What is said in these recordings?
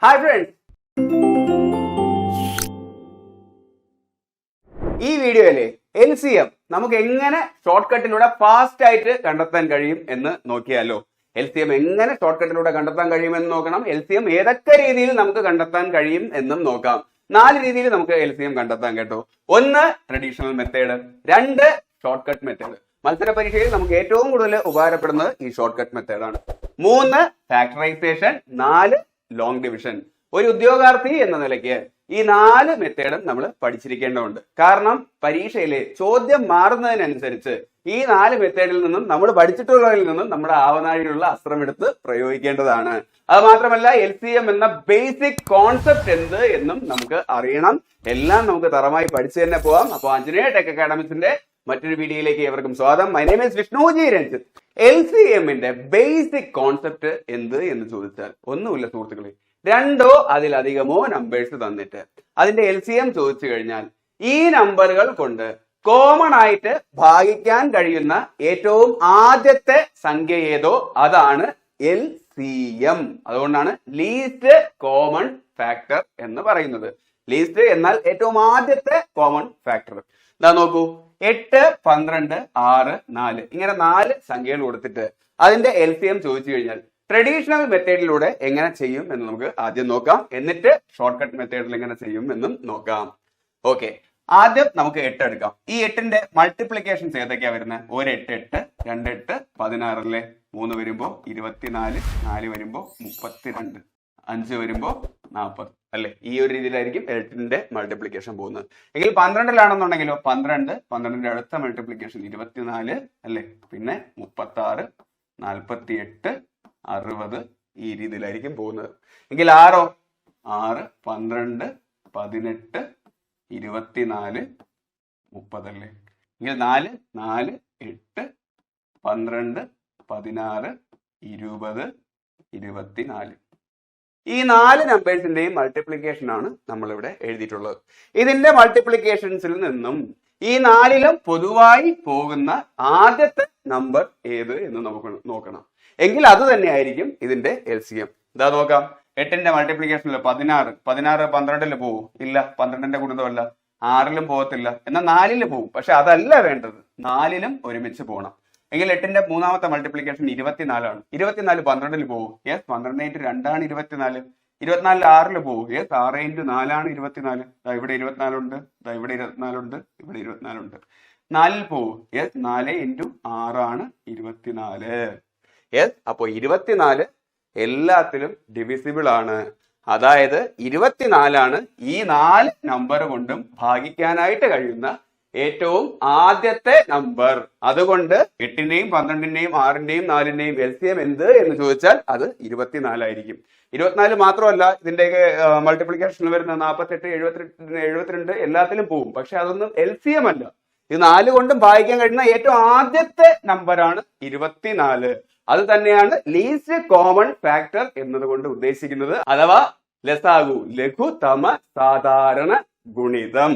Hi friends, ഈ വീഡിയോയിലെ LCM നമുക്ക് എങ്ങനെ ഷോർട്ട് കട്ടിലൂടെ ഫാസ്റ്റ് ആയിട്ട് കണ്ടെത്താൻ കഴിയും എന്ന് നോക്കിയാലോ. LCM എങ്ങനെ ഷോർട്ട് കട്ടിലൂടെ കണ്ടെത്താൻ കഴിയുമെന്ന് നോക്കണം. LCM ഏതൊക്കെ രീതിയിൽ നമുക്ക് കണ്ടെത്താൻ കഴിയും എന്നും നോക്കാം. 4 രീതിയിൽ നമുക്ക് LCM കണ്ടെത്താൻ കേട്ടോ. 1 traditional method, 2 short cut method. മത്സര പരീക്ഷയിൽ നമുക്ക് ഏറ്റവും കൂടുതൽ ഉപകാരപ്പെടുന്നത് ഈ ഷോർട്ട് കട്ട് മെത്തേഡാണ്. 3 ഫാക്ടറൈസേഷൻ, 4 ലോങ് ഡിവിഷൻ. ഒരു ഉദ്യോഗാർത്ഥി എന്ന നിലയ്ക്ക് ഈ 4 മെത്തേഡും നമ്മൾ പഠിച്ചിരിക്കേണ്ടതുണ്ട്. കാരണം പരീക്ഷയിലെ ചോദ്യം മാറുന്നതിനനുസരിച്ച് ഈ 4 മെത്തേഡിൽ നിന്നും നമ്മൾ പഠിച്ചിട്ടുള്ളതിൽ നിന്നും നമ്മുടെ ആവനാഴിയിലുള്ള അസ്ത്രമെടുത്ത് പ്രയോഗിക്കേണ്ടതാണ്. അത് മാത്രമല്ല LCM എന്ന ബേസിക് കോൺസെപ്റ്റ് എന്ത് എന്നും നമുക്ക് അറിയണം. എല്ലാം നമുക്ക് തറമായി പഠിച്ചു തന്നെ പോവാം. അപ്പോൾ ആഞ്ജനേയ ടെക് അക്കാഡമിക്സിന്റെ മറ്റൊരു വീഡിയോയിലേക്ക് ഏവർക്കും സ്വാഗതം. My name is Vishnuji Ranjith. LCMന്റെ ബേസിക് കോൺസെപ്റ്റ് എന്ത് എന്ന് ചോദിച്ചാൽ ഒന്നുമില്ല സുഹൃത്തുക്കളെ, 2 അതിലധികമോ നമ്പേഴ്സ് തന്നിട്ട് അതിന്റെ LCM ചോദിച്ചു കഴിഞ്ഞാൽ ഈ നമ്പറുകൾ കൊണ്ട് കോമൺ ആയിട്ട് ഭാഗിക്കാൻ കഴിയുന്ന ഏറ്റവും ആദ്യത്തെ സംഖ്യ ഏതോ അതാണ് LCM. അതുകൊണ്ടാണ് ലീസ്റ്റ് കോമൺ ഫാക്ടർ എന്ന് പറയുന്നത്. ലീസ്റ്റ് എന്നാൽ ഏറ്റവും ആദ്യത്തെ കോമൺ ഫാക്ടർ. ഇതാ നോക്കൂ, 8, 12, 6, 4 ഇങ്ങനെ 4 സംഖ്യകൾ കൊടുത്തിട്ട് അതിന്റെ LCM ചോദിച്ചു കഴിഞ്ഞാൽ ട്രഡീഷണൽ മെത്തേഡിലൂടെ എങ്ങനെ ചെയ്യും എന്ന് നമുക്ക് ആദ്യം നോക്കാം. എന്നിട്ട് ഷോർട്ട് കട്ട് മെത്തേഡിൽ എങ്ങനെ ചെയ്യും എന്നും നോക്കാം. ഓക്കെ, ആദ്യം നമുക്ക് 8 എടുക്കാം. ഈ 8ന്റെ മൾട്ടിപ്ലിക്കേഷൻസ് ഏതൊക്കെയാ വരുന്നത്? 1 8 8, 2 8 16 അല്ലേ, 3 വരുമ്പോ 24, 4 വരുമ്പോ 32, 5 വരുമ്പോ 40 അല്ലെ. ഈ ഒരു രീതിയിലായിരിക്കും 8ന്റെ മൾട്ടിപ്ലിക്കേഷൻ പോകുന്നത്. എങ്കിൽ 12ലാണെന്നുണ്ടെങ്കിലോ 12, 12ന്റെ അടുത്ത മൾട്ടിപ്ലിക്കേഷൻ 24 അല്ലെ, പിന്നെ 36, 48, 60 ഈ രീതിയിലായിരിക്കും പോകുന്നത്. എങ്കിൽ 6 6, 12, 18, 24, 30 അല്ലേ. എങ്കിൽ 4 4, 8, 12, 16, 20, 24 ഈ 4 നമ്പേഴ്സിന്റെയും മൾട്ടിപ്ലിക്കേഷൻ ആണ് നമ്മളിവിടെ എഴുതിയിട്ടുള്ളത്. ഇതിന്റെ മൾട്ടിപ്ലിക്കേഷൻസിൽ നിന്നും ഈ 4ലും പൊതുവായി പോകുന്ന ആദ്യത്തെ നമ്പർ ഏത് എന്ന് നമുക്ക് നോക്കണം. എങ്കിൽ അത് തന്നെയായിരിക്കും ഇതിന്റെ LCM. ഇതാ നോക്കാം, 8ന്റെ മൾട്ടിപ്ലിക്കേഷനിൽ 16 12ല് പോവും? ഇല്ല, 12ന്റെ ഗുണിതമല്ല. 6ലും പോകത്തില്ല, എന്നാൽ 4ല് പോവും. പക്ഷെ അതല്ല വേണ്ടത്, 4ലും ഒരുമിച്ച് പോകണം. എങ്കിൽ 8ന്റെ മൂന്നാമത്തെ മൾട്ടിപ്ലിക്കേഷൻ 24 ആണ്. 24 12ല് പോവും? യെസ്, 12 × 2 ആണ് 24. 24 6ല് പോവും? യെസ്, 6 × 4 ആണ് 24. ഇവിടെ 24 ഉണ്ട്, ഇവിടെ 24 ഉണ്ട്, ഇവിടെ 24 ഉണ്ട്. 4ൽ പോവും? യെസ്, 4 × 6 ആണ് 24. യെസ്, അപ്പോ 24 എല്ലാത്തിലും ഡിവിസിബിൾ ആണ്. അതായത് 24 ആണ് ഈ 4 നമ്പർ കൊണ്ടും ഭാഗിക്കാനായിട്ട് കഴിയുന്ന ഏറ്റവും ആദ്യത്തെ നമ്പർ. അതുകൊണ്ട് 8ന്റെയും 12ന്റെയും 6ന്റെയും 4ന്റെയും LCM എന്ത് എന്ന് ചോദിച്ചാൽ അത് 24 ആയിരിക്കും. 24 മാത്രമല്ല, ഇതിന്റെയൊക്കെ മൾട്ടിപ്ലിക്കേഷൻ വരുന്ന 48, 72 എല്ലാത്തിലും പോവും. പക്ഷെ അതൊന്നും LCM അല്ല. ഇത് 4 കൊണ്ടും ഭാഗിക്കാൻ കഴിയുന്ന ഏറ്റവും ആദ്യത്തെ നമ്പറാണ് 24. അത് തന്നെയാണ് ലീസ്റ്റ് കോമൺ ഫാക്ടർ എന്നതുകൊണ്ട് ഉദ്ദേശിക്കുന്നത്. അഥവാ ലസാഗു, ലഘുതമ സാധാരണ ഗുണിതം.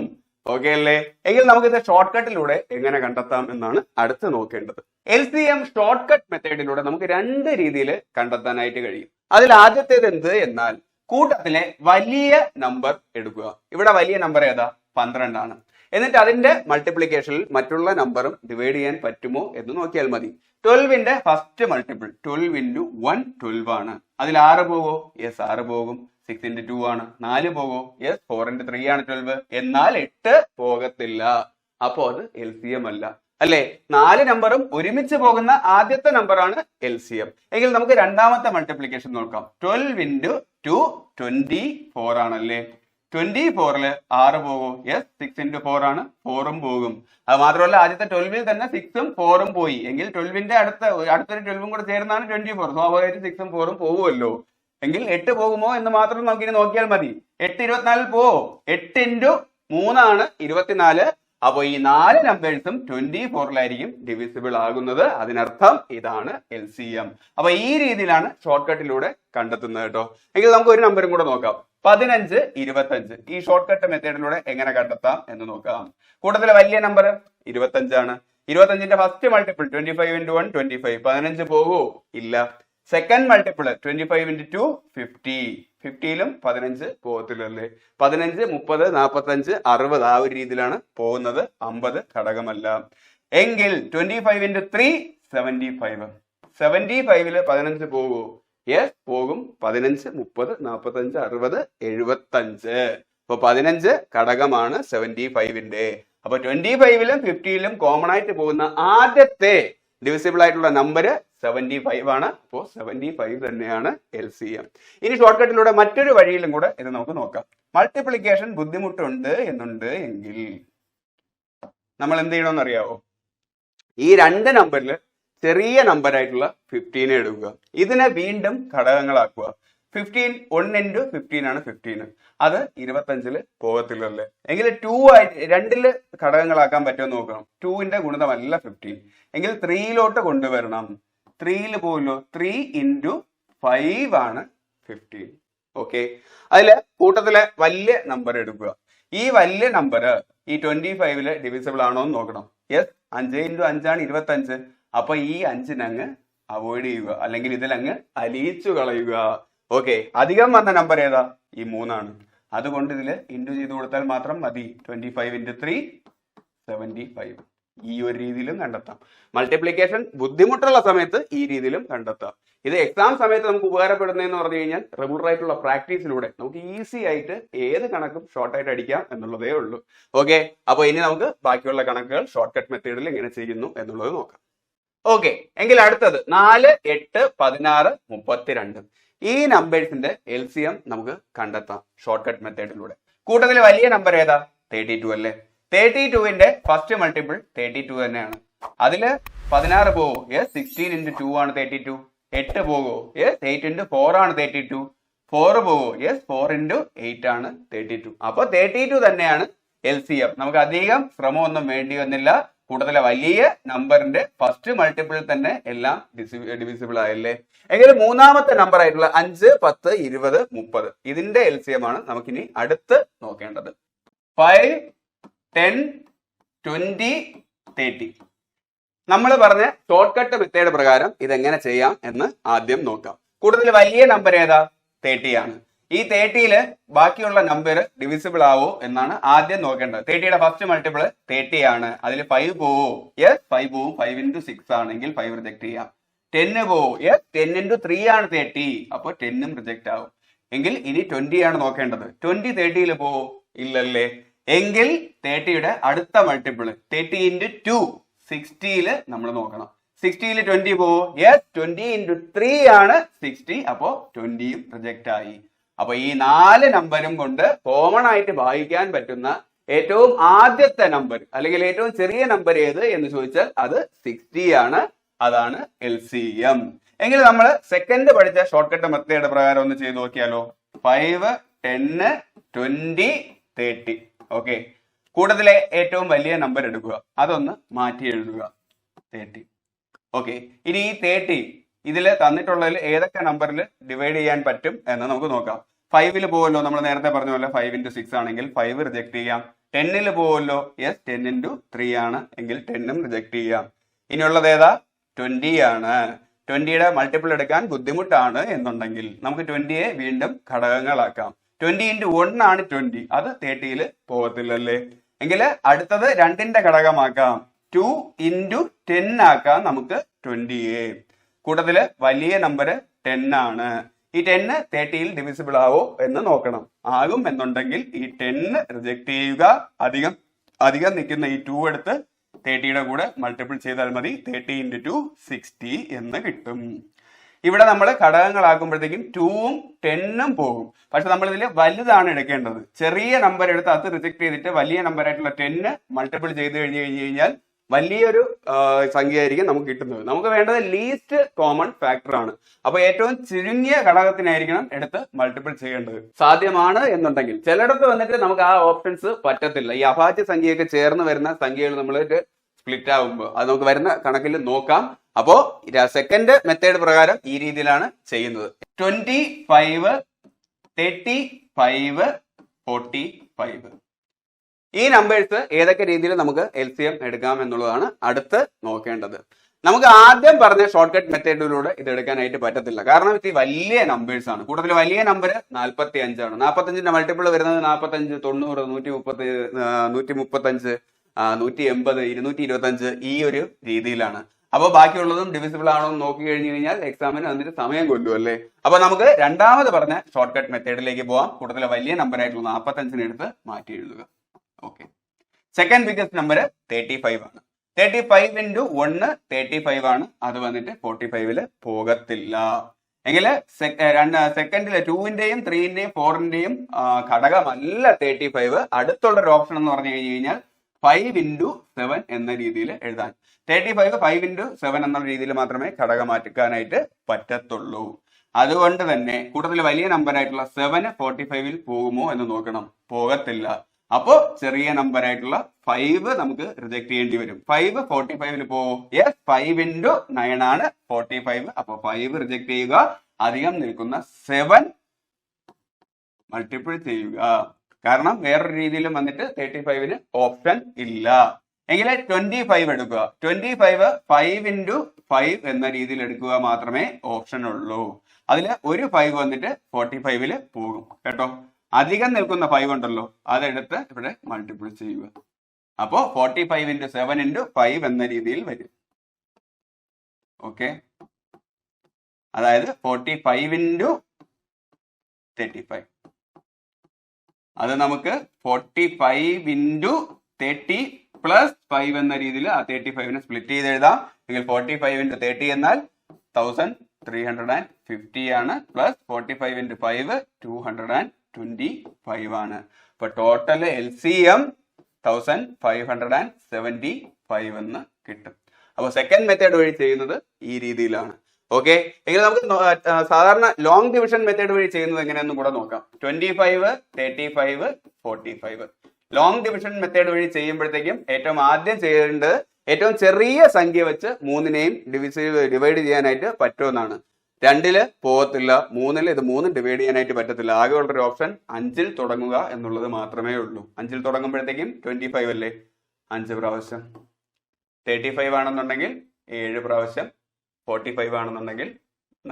ഓക്കെ അല്ലേ? എങ്കിൽ നമുക്ക് ഇത് ഷോർട്ട് കട്ടിലൂടെ എങ്ങനെ കണ്ടെത്താം എന്നാണ് അടുത്ത് നോക്കേണ്ടത്. LCM ഷോർട്ട് കട്ട് മെത്തേഡിലൂടെ നമുക്ക് 2 രീതിയിൽ കണ്ടെത്താനായിട്ട് കഴിയും. അതിൽ ആദ്യത്തേത് എന്ത് എന്നാൽ കൂട്ടത്തിലെ വലിയ നമ്പർ എടുക്കുക. ഇവിടെ വലിയ നമ്പർ ഏതാ? 12 ആണ്. എന്നിട്ട് അതിന്റെ മൾട്ടിപ്ലിക്കേഷനിൽ മറ്റുള്ള നമ്പറും ഡിവൈഡ് ചെയ്യാൻ പറ്റുമോ എന്ന് നോക്കിയാൽ മതി. 12ന്റെ ഫസ്റ്റ് മൾട്ടിപ്പിൾ 12 × 1 12 ആണ്. അതിൽ 6 പോകോ? യെസ്, 6 പോകും. 6 × 2 ആണ്. 4 പോകോ? യെസ്, 4 × 3 ആണ് 12. എന്നാൽ 8 പോകത്തില്ല. അപ്പോ അത് LCM അല്ല, അല്ലെ? 4 നമ്പറും ഒരുമിച്ച് പോകുന്ന ആദ്യത്തെ നമ്പറാണ് LCM. എങ്കിൽ നമുക്ക് രണ്ടാമത്തെ മൾട്ടിപ്ലിക്കേഷൻ നോക്കാം. 12 × 2 24 ആണല്ലേ. 24ല് 6 പോകും? യെസ്, 6 × 4 ആണ്, 4ഉം പോകും. അത് മാത്രമല്ല, ആദ്യത്തെ 12ൽ തന്നെ 6ഉം 4ഉം പോയി. എങ്കിൽ 12ന്റെ അടുത്തൊരു 12ഉം കൂടെ ചേർന്നാണ് 24. സ്വാഭാവികമായിട്ട് 6ഉം 4ഉം പോകുമല്ലോ. എങ്കിൽ 8 പോകുമോ എന്ന് മാത്രം നമുക്ക് ഇനി നോക്കിയാൽ മതി. 8 24ൽ പോവോ? 8 × 3 ആണ് 24. അപ്പൊ ഈ 4 നമ്പേഴ്സും 24ലായിരിക്കും ഡിവിസിബിൾ ആകുന്നത്. അതിനർത്ഥം ഇതാണ് LCM. അപ്പൊ ഈ രീതിയിലാണ് ഷോർട്ട് കട്ടിലൂടെ കണ്ടെത്തുന്നത് കേട്ടോ. എങ്കിൽ നമുക്ക് ഒരു നമ്പറും കൂടെ നോക്കാം. 15 25. ഈ ഷോർട്ട് കട്ട് മെത്തേഡിലൂടെ എങ്ങനെ കണ്ടെത്താം എന്ന് നോക്കാം. കൂട്ടത്തിലെ വലിയ നമ്പർ 25 ആണ്. 25ന്റെ ഫസ്റ്റ് മൾട്ടിപ്പിൾ 25 × 1 25. 15 പോകുമോ? ഇല്ല. Second multiple 25 into 2 50. 50ലും 15 പോകത്തില്ലല്ലേ. 15, 30, 45, 60 ആ ഒരു രീതിയിലാണ് പോകുന്നത്. 50 ഘടകമല്ല. എങ്കിൽ 25 into 3 75. 75ല് 15 പോകുമോ? യെസ് പോകും. 15, 30, 45, 60, 75. അപ്പൊ 15 ഘടകമാണ് 75ന്റെ. അപ്പൊ 25ലും 50ലും കോമൺ ആയിട്ട് പോകുന്ന ആദ്യത്തെ ഡിവിസിബിൾ ആയിട്ടുള്ള നമ്പർ 75 ആണ്. അപ്പോൾ 75 തന്നെയാണ് LCM. ഇനി ഷോർട്ട് കട്ടിലൂടെ മറ്റൊരു വഴിയിലും കൂടെ ഇത് നമുക്ക് നോക്കാം. മൾട്ടിപ്ലിക്കേഷൻ ബുദ്ധിമുട്ടുണ്ട് എന്നുണ്ട് എങ്കിൽ നമ്മൾ എന്ത് ചെയ്യണമെന്ന് അറിയാവോ? ഈ രണ്ട് നമ്പറിൽ ചെറിയ നമ്പർ ആയിട്ടുള്ള 15 എടുക്കുക. ഇതിനെ വീണ്ടും ഘടകങ്ങളാക്കുക. 15 1 into 15 ആണ് 15. അത് 25ല് പോകത്തില്ലല്ലേ. എങ്കിൽ 2 ആയിട്ട് 2ല് ഘടകങ്ങളാക്കാൻ പറ്റുമെന്ന് നോക്കണം. 2ന്റെ ഗുണിതമല്ല 15. എങ്കിൽ 3ലോട്ട് കൊണ്ടുവരണം. 3ല് പോകുമല്ലോ. 3 into 5 ആണ് 15. ഓക്കെ. അതില് കൂട്ടത്തിലെ വലിയ നമ്പർ എടുക്കുക. ഈ വലിയ നമ്പർ ഈ 25ല് ഡിവിസിബിൾ ആണോ എന്ന് നോക്കണം. യെസ് 5 into 5 ആണ് 25. അപ്പൊ ഈ 5 അവോയ്ഡ് ചെയ്യുക, അല്ലെങ്കിൽ ഇതിലങ്ങ് അലിയിച്ചു കളയുക. ഓക്കെ. അധികം വന്ന നമ്പർ ഏതാ? ഈ 3 ആണ്. അതുകൊണ്ട് ഇതില് ഇൻറ്റു ചെയ്ത് കൊടുത്താൽ മാത്രം മതി. 25 into 3 75. ഈ ഒരു രീതിയിലും കണ്ടെത്താം. മൾട്ടിപ്ലിക്കേഷൻ ബുദ്ധിമുട്ടുള്ള സമയത്ത് ഈ രീതിയിലും കണ്ടെത്താം. ഇത് എക്സാം സമയത്ത് നമുക്ക് ഉപകാരപ്പെടുന്നതെന്ന് പറഞ്ഞു കഴിഞ്ഞാൽ റെഗുലർ ആയിട്ടുള്ള പ്രാക്ടീസിലൂടെ നമുക്ക് ഈസി ആയിട്ട് ഏത് കണക്കും ഷോർട്ട് ആയിട്ട് അടിക്കാം എന്നുള്ളതേ ഉള്ളൂ. ഓക്കെ. അപ്പൊ ഇനി നമുക്ക് ബാക്കിയുള്ള കണക്കുകൾ ഷോർട്ട് കട്ട് മെത്തേഡിൽ എങ്ങനെ ചെയ്യുന്നു എന്നുള്ളത് നോക്കാം. ഓക്കെ. എങ്കിൽ അടുത്തത് 4, 8, 16, 32. ഈ നമ്പേഴ്സിന്റെ LCM നമുക്ക് കണ്ടെത്താം ഷോർട്ട് കട്ട് മെത്തേഡിലൂടെ. കൂട്ടത്തിലെ വലിയ നമ്പർ ഏതാ? 32 അല്ലേ. 32ന്റെ ഫസ്റ്റ് മൾട്ടിപ്പിൾ 32 തന്നെയാണ്. അതില് 16 പോവോ? യെസ് 16 into 2 ആണ് 32. 8 പോകോ? യെസ് 8 into 4 ആണ് 32. 4 പോകോ? യെസ് 4 into 8 ആണ് 32. അപ്പൊ 32 തന്നെയാണ് LCM. നമുക്ക് അധികം ശ്രമമൊന്നും വേണ്ടി വന്നില്ല. കൂട്ടത്തിലെ വലിയ നമ്പറിന്റെ ഫസ്റ്റ് മൾട്ടിപ്പിൾ തന്നെ എല്ലാം ഡിവിസിബിൾ ആയല്ലേ. എങ്കിലും മൂന്നാമത്തെ നമ്പർ ആയിട്ടുള്ള 5, 10, 20, 30 ഇതിന്റെ LCM ആണ് നമുക്കിനി അടുത്ത് നോക്കേണ്ടത്. 5, 10, 20, 30. നമ്മൾ പറഞ്ഞ ഷോർട്ട് കട്ട് മെത്തേഡ് പ്രകാരം ഇതെങ്ങനെ ചെയ്യാം എന്ന് ആദ്യം നോക്കാം. കൂടുതൽ വലിയ നമ്പർ ഏതാ? 30 ആണ്. ഈ 30ല് ബാക്കിയുള്ള നമ്പർ ഡിവിസിബിൾ ആവോ എന്നാണ് ആദ്യം നോക്കേണ്ടത്. 30യുടെ ഫസ്റ്റ് മൾട്ടിപ്പിൾ 30 ആണ്. അതിൽ 5 പോവോ? യെസ് 5 പോവും. 5 into 6 ആണെങ്കിൽ 5 റിജക്ട് ചെയ്യാം. 10 പോവോ? യെസ് 10 into 3 ആണ് 30. അപ്പൊ 10ഉം റിജക്ട് ആവും. എങ്കിൽ ഇനി 20 ആണ് നോക്കേണ്ടത്. 20 30ല് പോവോ? ഇല്ലല്ലേ. എങ്കിൽ 30യുടെ അടുത്ത മൾട്ടിപ്പിൾ 30 into 2 60ല് നമ്മൾ നോക്കണം. 60ല് 20 പോവോ? യെസ് 20 into 3 ആണ് 60. അപ്പോ 20ഉം റിജക്ട് ആയി. അപ്പൊ ഈ 4 നമ്പരും കൊണ്ട് കോമൺ ആയിട്ട് ഭാഗിക്കാൻ പറ്റുന്ന ഏറ്റവും ആദ്യത്തെ നമ്പർ അല്ലെങ്കിൽ ഏറ്റവും ചെറിയ നമ്പർ ഏത് എന്ന് ചോദിച്ചാൽ അത് 60 ആണ്. അതാണ് LCM. എങ്കിൽ നമ്മൾ സെക്കൻഡ് പഠിച്ച ഷോർട്ട് കട്ട് മെത്തേഡ് പ്രകാരം ഒന്ന് ചെയ്ത് നോക്കിയാലോ. 5, 10, 20, 30. ഓക്കെ. കൂട്ടത്തിലെ ഏറ്റവും വലിയ നമ്പർ എടുക്കുക. അതൊന്ന് മാറ്റി എഴുതുക. 30. ഓക്കെ. ഇനി ഈ 30 ഇതിൽ തന്നിട്ടുള്ളതിൽ ഏതൊക്കെ നമ്പറിൽ ഡിവൈഡ് ചെയ്യാൻ പറ്റും എന്ന് നമുക്ക് നോക്കാം. 5ല് പോവല്ലോ. നമ്മൾ നേരത്തെ പറഞ്ഞ പോലെ 5 into 6 ആണെങ്കിൽ 5 റിജക്ട് ചെയ്യാം. 10ല് പോവല്ലോ. യെസ് 10 into 3 ആണ്. എങ്കിൽ 10ഉം റിജക്ട് ചെയ്യാം. ഇനിയുള്ളത് ഏതാ? 20 ആണ്. 20യുടെ മൾട്ടിപ്പിൾ എടുക്കാൻ ബുദ്ധിമുട്ടാണ് എന്നുണ്ടെങ്കിൽ നമുക്ക് 20യെ വീണ്ടും ഘടകങ്ങളാക്കാം. 20 into 1 ആണ് 20. അത് 30ല് പോകത്തില്ലല്ലേ. എങ്കിൽ അടുത്തത് 2ന്റെ ഘടകമാക്കാം. 2 into 10 ആക്കാം നമുക്ക് 20യെ. കൂട്ടത്തില് വലിയ നമ്പർ 10 ആണ്. ഈ 10 30ൽ ഡിവിസിബിൾ ആവോ എന്ന് നോക്കണം. ആകും എന്നുണ്ടെങ്കിൽ ഈ 10 റിജക്ട് ചെയ്യുക. അധികം നിൽക്കുന്ന ഈ 2 എടുത്ത് 30യുടെ കൂടെ മൾട്ടിപ്പിൾ ചെയ്താൽ മതി. 30 into 2 60 എന്ന് കിട്ടും. ഇവിടെ നമ്മൾ ഘടകങ്ങളാക്കുമ്പോഴത്തേക്കും 2ഉം 10ഉം പോകും. പക്ഷെ നമ്മൾ ഇതിൽ വലുതാണ് എടുക്കേണ്ടത്. ചെറിയ നമ്പർ എടുത്ത് അത് റിജക്ട് ചെയ്തിട്ട് വലിയ നമ്പർ ആയിട്ടുള്ള 10 മൾട്ടിപ്പിൾ ചെയ്ത് കഴിഞ്ഞാൽ വലിയൊരു സംഖ്യയായിരിക്കും നമുക്ക് കിട്ടുന്നത്. നമുക്ക് വേണ്ടത് ലീസ്റ്റ് കോമൺ ഫാക്ടർ ആണ്. അപ്പൊ ഏറ്റവും ചുരുങ്ങിയ ഘടകത്തിനായിരിക്കണം എടുത്ത് മൾട്ടിപ്പിൾ ചെയ്യേണ്ടത്. സാധ്യമാണ് എന്നുണ്ടെങ്കിൽ ചിലയിടത്ത് വന്നിട്ട് നമുക്ക് ആ ഓപ്ഷൻസ് പറ്റത്തില്ല. ഈ അഭാജ്യ സംഖ്യയൊക്കെ ചേർന്ന് വരുന്ന സംഖ്യകൾ നമ്മൾ സ്പ്ലിറ്റ് ആകുമ്പോൾ അത് നമുക്ക് വരുന്ന കണക്കിൽ നോക്കാം. അപ്പോ സെക്കൻഡ് മെത്തേഡ് പ്രകാരം ഈ രീതിയിലാണ് ചെയ്യുന്നത്. 25, 35, 45 ഈ നമ്പേഴ്സ് ഏതൊക്കെ രീതിയിൽ നമുക്ക് LCM എടുക്കാം എന്നുള്ളതാണ് അടുത്ത് നോക്കേണ്ടത്. നമുക്ക് ആദ്യം പറഞ്ഞ ഷോർട്ട് കട്ട് മെത്തേഡിലൂടെ ഇത് എടുക്കാനായിട്ട് പറ്റത്തില്ല. കാരണം ഇത് വലിയ നമ്പേഴ്സ് ആണ്. കൂടുതൽ വലിയ നമ്പർ 45 ആണ്. 45ന്റെ മൾട്ടിപ്പിൾ വരുന്നത് 45, 90, 130, 135, 180, 225 ഈ ഒരു രീതിയിലാണ്. അപ്പൊ ബാക്കിയുള്ളതും ഡിവിസിബിൾ ആണോ എന്ന് നോക്കി കഴിഞ്ഞു കഴിഞ്ഞാൽ എക്സാമിന് അതിന് സമയം കൊല്ലും അല്ലേ. അപ്പൊ നമുക്ക് രണ്ടാമത് പറഞ്ഞ ഷോർട്ട് കട്ട് മെത്തേഡിലേക്ക് പോവാം. കൂടുതൽ വലിയ നമ്പർ ആയിട്ടുള്ള 45 എടുത്ത് മാറ്റി എഴുതുക. ഓക്കെ, സെക്കൻഡ് ബിഗസ്റ്റ് നമ്പർ 35 ആണ്. 35 into 1 35 ആണ്. അത് വന്നിട്ട് 45 പോകത്തില്ല. എങ്കിൽ സെക്കൻഡിലെ 2ന്റെയും 3ന്റെയും 4ന്റെയും ഘടകമല്ല 35. അടുത്തുള്ള ഒരു ഓപ്ഷൻ എന്ന് പറഞ്ഞു കഴിഞ്ഞാൽ 5 into 7 എന്ന രീതിയിൽ എഴുതാൻ. 35 5 into 7 എന്ന രീതിയിൽ മാത്രമേ ഘടകം മാറ്റിക്കാനായിട്ട് പറ്റത്തുള്ളൂ. അതുകൊണ്ട് തന്നെ കൂടുതൽ വലിയ നമ്പർ ആയിട്ടുള്ള 7 45 പോകുമോ എന്ന് നോക്കണം. പോകത്തില്ല. അപ്പോ ചെറിയ നമ്പർ ആയിട്ടുള്ള 5 നമുക്ക് റിജക്ട് ചെയ്യേണ്ടി വരും. 5 45 പോകും. യെസ്, 5 into 9 ആണ് 45. അപ്പൊ 5 റിജക്ട് ചെയ്യുക. അധികം നിൽക്കുന്ന 7 മൾട്ടിപ്പിൾ ചെയ്യുക. കാരണം വേറൊരു രീതിയിലും വന്നിട്ട് 35ന് ഓപ്ഷൻ ഇല്ല. എങ്കിൽ 25 എടുക്കുക. 25 5 into 5 എന്ന രീതിയിൽ എടുക്കുക മാത്രമേ ഓപ്ഷൻ ഉള്ളൂ. അതിൽ ഒരു 5 വന്നിട്ട് 45 പോകും കേട്ടോ. അധികം നിൽക്കുന്ന 5 ഉണ്ടല്ലോ, അതെടുത്ത് ഇവിടെ മൾട്ടിപ്പിൾ ചെയ്യുക. അപ്പോ 45 into 7 into 5 എന്ന രീതിയിൽ വരും. ഓക്കെ, അതായത് 45 into 35. അത് നമുക്ക് 45 into 30 plus 5 എന്ന രീതിയിൽ ആ 35നെ സ്പ്ലിറ്റ് ചെയ്ത് എഴുതാം. എങ്കിൽ 45 into 30 എന്നാൽ 1350 ആണ്. പ്ലസ് 45 into 5 225 ആണ്. അപ്പൊ ടോട്ടൽ LCM 1575 എന്ന് കിട്ടും. അപ്പൊ സെക്കൻഡ് മെത്തേഡ് വഴി ചെയ്യുന്നത് ഈ രീതിയിലാണ്. ഓക്കെ, എങ്കിൽ നമുക്ക് സാധാരണ ലോങ് ഡിവിഷൻ മെത്തേഡ് വഴി ചെയ്യുന്നത് എങ്ങനെയെന്ന് കൂടെ നോക്കാം. 25 35 45. ലോങ് ഡിവിഷൻ മെത്തേഡ് വഴി ചെയ്യുമ്പോഴത്തേക്കും ഏറ്റവും ആദ്യം ചെയ്യേണ്ടത് ഏറ്റവും ചെറിയ സംഖ്യ വെച്ച് 3നെയും ഡിവൈഡ് ചെയ്യാനായിട്ട് പറ്റുമെന്നാണ്. 2 പോകത്തില്ല, 3 ഇത് 3 ഡിവൈഡ് ചെയ്യാനായിട്ട് പറ്റത്തില്ല. ആകെ ഉള്ളൊരു ഓപ്ഷൻ 5 തുടങ്ങുക എന്നുള്ളത് മാത്രമേ ഉള്ളൂ. 5 തുടങ്ങുമ്പോഴത്തേക്കും 25 അല്ലേ, 5 പ്രാവശ്യം. 35 ആണെന്നുണ്ടെങ്കിൽ 7 പ്രാവശ്യം. 45 ആണെന്നുണ്ടെങ്കിൽ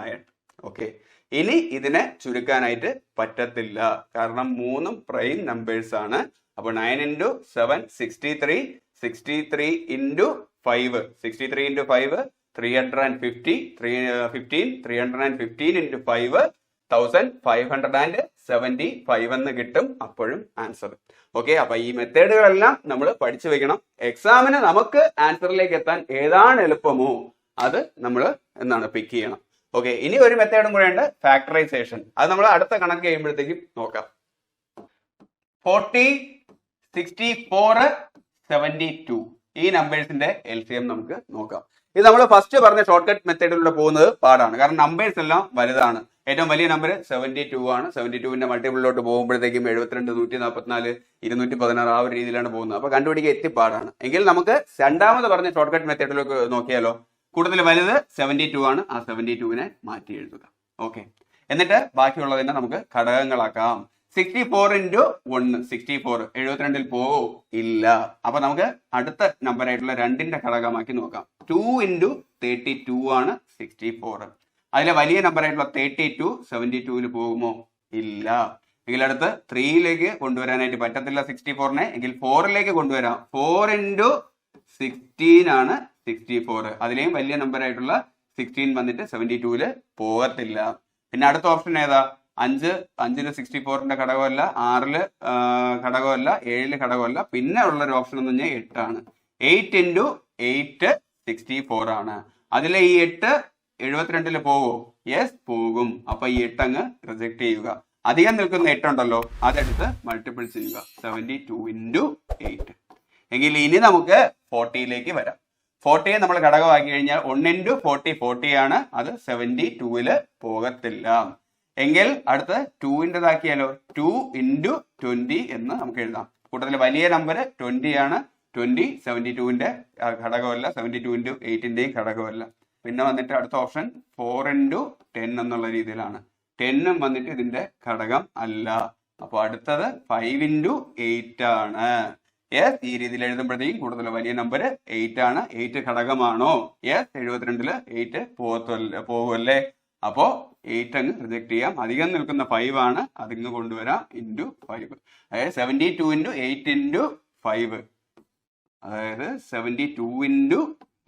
9. ഓക്കെ, ഇനി ഇതിനെ ചുരുക്കാനായിട്ട് പറ്റത്തില്ല. കാരണം 3 പ്രൈം നമ്പേഴ്സ് ആണ്. അപ്പൊ 9 into 7 63. 63 into 5 63 into 5 350. 315 into 5 1575 എന്ന് കിട്ടും. അപ്പോഴും ആൻസർ. ഓക്കെ, അപ്പൊ ഈ മെത്തേഡുകളെല്ലാം നമ്മൾ പഠിച്ചു വെക്കണം. എക്സാമിന് നമുക്ക് ആൻസറിലേക്ക് എത്താൻ ഏതാണ് എളുപ്പമോ അത് നമ്മൾ പിക്ക് ചെയ്യണം. ഓക്കെ, ഇനി ഒരു മെത്തേഡും കൂടെ ഉണ്ട്, ഫാക്ടറൈസേഷൻ. അത് നമ്മൾ അടുത്ത കണക്ക് കഴിയുമ്പോഴത്തേക്കും നോക്കാം. 40 64 72 ഈ നമ്പേഴ്സിന്റെ LCM നമുക്ക് നോക്കാം. ഇത് നമ്മൾ ഫസ്റ്റ് പറഞ്ഞ ഷോർട്ട് കട്ട് മെത്തേഡിലൂടെ പോകുന്നത് പാടാണ്. കാരണം നമ്പേഴ്സ് എല്ലാം വലുതാണ്. ഏറ്റവും വലിയ നമ്പർ 72 ആണ്. 72ന്റെ മൾട്ടിപ്പിളിലോട്ട് പോകുമ്പോഴത്തേക്കും 72 144 216 ആ ഒരു രീതിയിലാണ് പോകുന്നത്. അപ്പൊ കണ്ടുപിടിക്കുക എത്തിപ്പാടാണ്. എങ്കിൽ നമുക്ക് രണ്ടാമത് പറഞ്ഞ ഷോർട്ട് കട്ട് മെത്തേഡിലേക്ക് നോക്കിയാലോ. കൂടുതൽ വലുത് 72 ആണ്. ആ 72നെ മാറ്റി എഴുതുക. ഓക്കെ, എന്നിട്ട് ബാക്കിയുള്ളതിനെ നമുക്ക് ഘടകങ്ങളാക്കാം. 64 into 1 64. 72ൽ പോവോ? ഇല്ല. അപ്പൊ നമുക്ക് അടുത്ത നമ്പർ ആയിട്ടുള്ള 2ന്റെ ഘടകമാക്കി നോക്കാം. 2 into 32 ആണ് 64. അതിലെ വലിയ നമ്പർ ആയിട്ടുള്ള 32 72ൽ പോകുമോ? ഇല്ല. എങ്കിൽ അടുത്ത് 3ലേക്ക് കൊണ്ടുവരാനായിട്ട് പറ്റത്തില്ല 64നെ. എങ്കിൽ 4ലേക്ക് കൊണ്ടുവരാം. 4 into 16 ആണ് 64. അതിലെയും വലിയ നമ്പർ ആയിട്ടുള്ള 16 വന്നിട്ട് 72ല് പോകത്തില്ല. പിന്നെ അടുത്ത ഓപ്ഷൻ ഏതാ? 5 5ല് 64ന്റെ ഘടകമല്ല, 6ല് ഘടകമല്ല, 7ല് ഘടകമല്ല. പിന്നെ ഉള്ളൊരു ഓപ്ഷൻ എന്ന് പറഞ്ഞാൽ 8 ആണ്. 8 into 8 64 ആണ്. അതിലെ ഈ 8 72ല് പോവോ? യെസ്, പോകും. അപ്പൊ ഈ 8 അങ്ങ് റിജക്ട് ചെയ്യുക. അധികം നിൽക്കുന്ന 8 ഉണ്ടല്ലോ, അതെടുത്ത് മൾട്ടിപ്പിൾ ചെയ്യുക. 72 into 8. എങ്കിൽ ഇനി നമുക്ക് 40ലേക്ക് വരാം. 40 നമ്മൾ ഘടകമാക്കി കഴിഞ്ഞാൽ 1 into 40 40 ആണ്. അത് 72ല് പോകത്തില്ല. എങ്കിൽ അടുത്ത് 2ൻ്റെതാക്കിയാലോ. 2 into 20 എന്ന് നമുക്ക് എഴുതാം. കൂട്ടത്തിൽ വലിയ നമ്പർ 20 ആണ്. 20 72ന്റെ ഘടകമല്ല, 72 into 8ന്റെയും ഘടകമല്ല. പിന്നെ വന്നിട്ട് അടുത്ത ഓപ്ഷൻ 4 into 10 എന്നുള്ള രീതിയിലാണ്. 10ഉം വന്നിട്ട് ഇതിന്റെ ഘടകം അല്ല. അപ്പൊ അടുത്തത് 5 into 8 ആണ്. യെസ്, ഈ രീതിയിൽ എഴുതുമ്പോഴത്തേക്കും കൂടുതൽ വലിയ നമ്പർ 8 ആണ്. 8 ഘടകമാണോ? യെസ്, 72 8 പോകുമല്ലേ? അപ്പോ 8 അങ്ങ് റിജക്ട് ചെയ്യാം. അധികം നിൽക്കുന്ന 5 ആണ്, അതിങ്ങ് കൊണ്ടുവരാം ഇൻറ്റു 5. അതായത് 72 × 8 × 5, അതായത് 72 ×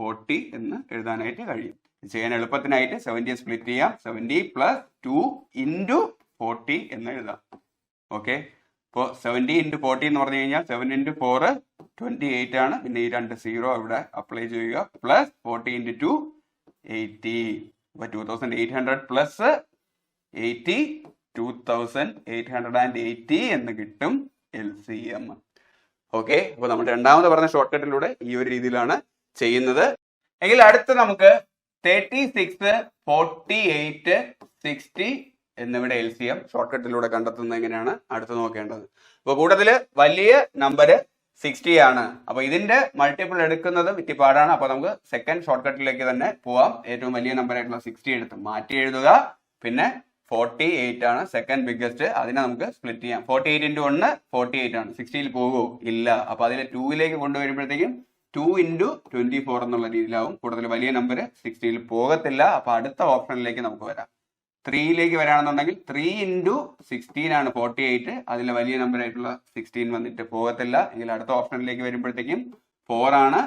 40 എന്ന് എഴുതാനായിട്ട് കഴിയും. ചെയ്യാൻ എളുപ്പത്തിനായിട്ട് 70 സ്പ്ലിറ്റ് ചെയ്യാം. 70 + 2 × 40 എന്ന് എഴുതാം. ഓക്കെ, അപ്പോൾ 70 × 40 എന്ന് പറഞ്ഞു കഴിഞ്ഞാൽ 7 × 4 28 ആണ്. പിന്നെ ഈ 2 0 ഇവിടെ അപ്ലൈ ചെയ്യുക. പ്ലസ് 40 × 2 80. അപ്പോൾ 2800 പ്ലസ് 80 2880 എന്ന് കിട്ടും LCM. ഓക്കെ, അപ്പോൾ നമ്മൾ രണ്ടാമത് പറഞ്ഞ ഷോർട്ട് കട്ടിലൂടെ ഈ ഒരു രീതിയിലാണ് ചെയ്യുന്നത്. എങ്കിൽ അടുത്ത് നമുക്ക് 36, 48, 60 എന്നിവയുടെ LCM ഷോർട്ട് കട്ടിലൂടെ കണ്ടെത്തുന്നത് എങ്ങനെയാണ് അടുത്ത് നോക്കേണ്ടത്. അപ്പോൾ കൂട്ടത്തില് വലിയ നമ്പർ 60 ആണ്. അപ്പൊ ഇതിന്റെ മൾട്ടിപ്പിൾ എടുക്കുന്നത് ഇത്തിരി പാടാണ്. അപ്പൊ നമുക്ക് സെക്കൻഡ് ഷോർട്ട് കട്ടിലേക്ക് തന്നെ പോവാം. ഏറ്റവും വലിയ നമ്പർ ആയിട്ടുള്ള 60 എടുത്ത് മാറ്റി എഴുതുക. പിന്നെ 48 ആണ് സെക്കൻഡ് ബിഗ്ഗസ്റ്റ്. അതിനെ നമുക്ക് സ്പ്ലിറ്റ് ചെയ്യാം. 48 × 1 48 ആണ്. 60ൽ പോകുമോ? ഇല്ല. അപ്പൊ അതിനെ 2ലേക്ക് കൊണ്ടുവരുമ്പോഴത്തേക്കും 2 × 24 എന്നുള്ള രീതിയിലാവും. കൂടുതൽ വലിയ നമ്പർ 60ൽ പോകത്തില്ല. അപ്പൊ അടുത്ത ഓപ്ഷനിലേക്ക് നമുക്ക് വരാം. 3ലേക്ക് വരാണെന്നുണ്ടെങ്കിൽ 3 × 16 ആണ് 48. അതിലെ വലിയ നമ്പർ ആയിട്ടുള്ള 16 വന്നിട്ട് പോകത്തില്ല. എങ്കിൽ അടുത്ത ഓപ്ഷനിലേക്ക് വരുമ്പോഴത്തേക്കും 4 ആണ്.